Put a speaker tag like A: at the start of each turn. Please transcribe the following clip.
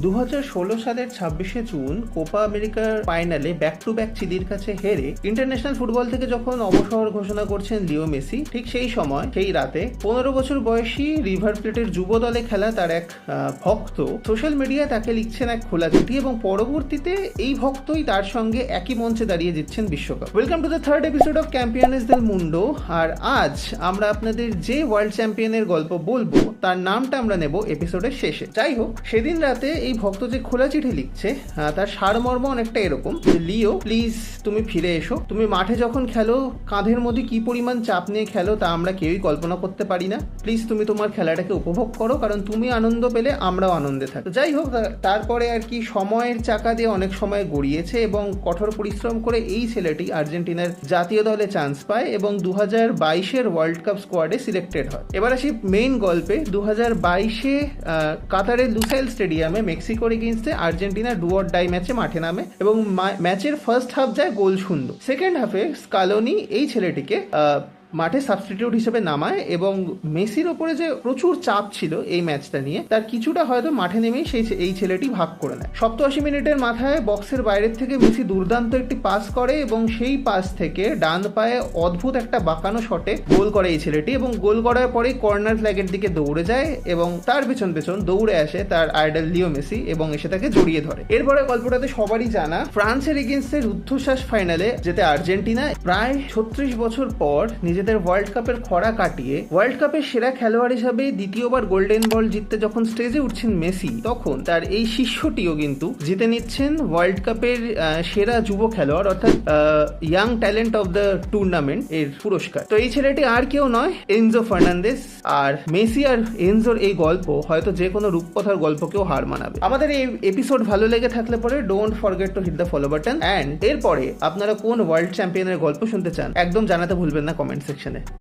A: 2016 সালের 26শে June Copa আমেরিকার ফাইনালে ব্যাক টু ব্যাক চিলির কাছে হেরে ইন্টারন্যাশনাল ফুটবল থেকে যখন অবসর ঘোষণা করছেন লিও মেসি, ঠিক সেই সময় সেই রাতে 15 বছর বয়সী রিভার প্লেটের যুব দলে খেলা তার এক ভক্ত সোশ্যাল মিডিয়ায় তাকে লিখছেন এক খোলা চিঠি এবং পরবর্তীতে এই ভক্তই তার সঙ্গে একই মঞ্চে দাঁড়িয়ে জিতছেন বিশ্বকাপ। Welcome to the third episode of Campeones del Mundo. আর আজ আমরা আপনাদের যে ওয়ার্ল্ড চ্যাম্পিয়নের গল্প বলবো তার নামটা আমরা নেব এপিসোডের শেষে। যাই হোক, সেদিন রাতে এই ভক্ত যে খোলা চিঠি লিখছে তার সারমর্ম অনেকটা এরকম যে, লিও প্লিজ তুমি ফিরে এসো। তুমি মাঠে যখন খেলো কাঁধের মধ্যে কি পরিমাণ চাপ নিয়ে খেলো তা আমরা কেউই কল্পনা করতে পারি না। প্লিজ তুমি তোমার খেলাটাকে উপভোগ করো, কারণ তুমি আনন্দ পেলে আমরাও আনন্দে থাকি। যাই হোক, তারপরে আর কি সময়ের চাকা দিয়ে অনেক সময় গড়িয়েছে এবং কঠোর পরিশ্রম করে এই ছেলেটি আর্জেন্টিনার জাতীয় দলে চান্স পায় এবং 2022-এর ওয়ার্ল্ড কাপ স্কোয়াডে সিলেক্টেড হয়। এবার আসি মেইন গল্পে। 2022-এ কাতারের লুসাইল স্টেডিয়ামে মেক্সিকোর এগেইনস্টে আর্জেন্টিনা ডু অর ডাই ম্যাচে মাঠে নামে এবং ম্যাচের ফার্স্ট হাফ যায় গোল শূন্য। সেকেন্ড হাফে স্কালোনি এই ছেলেটিকে মাঠে সাবস্টিটিউট হিসেবে নামায় এবং মেসির ওপরে যে প্রচুর চাপ ছিল এই ম্যাচটা নিয়ে তার কিছুটা হয়তো মাঠে নেমেই এই ছেলেটি ভাগ করে নেয়। 87 মিনিটের মাথায় বক্সের বাইরের থেকে মেসি দুর্দান্ত একটি পাস করে এবং সেই পাস থেকে ডান পায়ে অদ্ভুত একটা বাঁকানো শটে গোল করে এই ছেলেটি এবং গোল করার পরেই কর্নার ফ্ল্যাগের দিকে দৌড়ে যায় এবং তার পেছন পেছন দৌড়ে আসে তার আইডল লিও মেসি এবং এসে তাকে জড়িয়ে ধরে। এরপরে গল্পটাতে সবারই জানা, ফ্রান্সের এগেইনস্টে রুদ্ধশ্বাস ফাইনালে যেতে আর্জেন্টিনা প্রায় 36 বছর পর নিজেদের ওয়ার্ল্ড কাপের খরা কাটিয়ে ওয়ার্ল্ড কাপের সেরা খেলোয়াড় হিসাবে দ্বিতীয়বার গোল্ডেন বল জিততে যখন স্টেজে উঠছেন মেসি, তখন তার এই শিষ্যটিও কিন্তু জিতে নিচ্ছেন ওয়ার্ল্ড কাপের সেরা যুব খেলোয়াড় অর্থাৎ young talent of the tournament এর পুরস্কার। তো এই ছেলেটি আর কেউ নয়, এনজো ফার্নান্দেজ। আর মেসি আর এনজোর এই গল্প হয়তো যে কোনো রূপকথার গল্পকেও হার মানাবে। আমাদের এই এপিসোড ভালো লেগে থাকলে পরে don't forget to hit the follow button, and এরপরে আপনারা কোন ওয়ার্ল্ড চ্যাম্পিয়নের গল্প শুনতে চান একদম জানাতে ভুলবেন না কমেন্ট সেকশনে।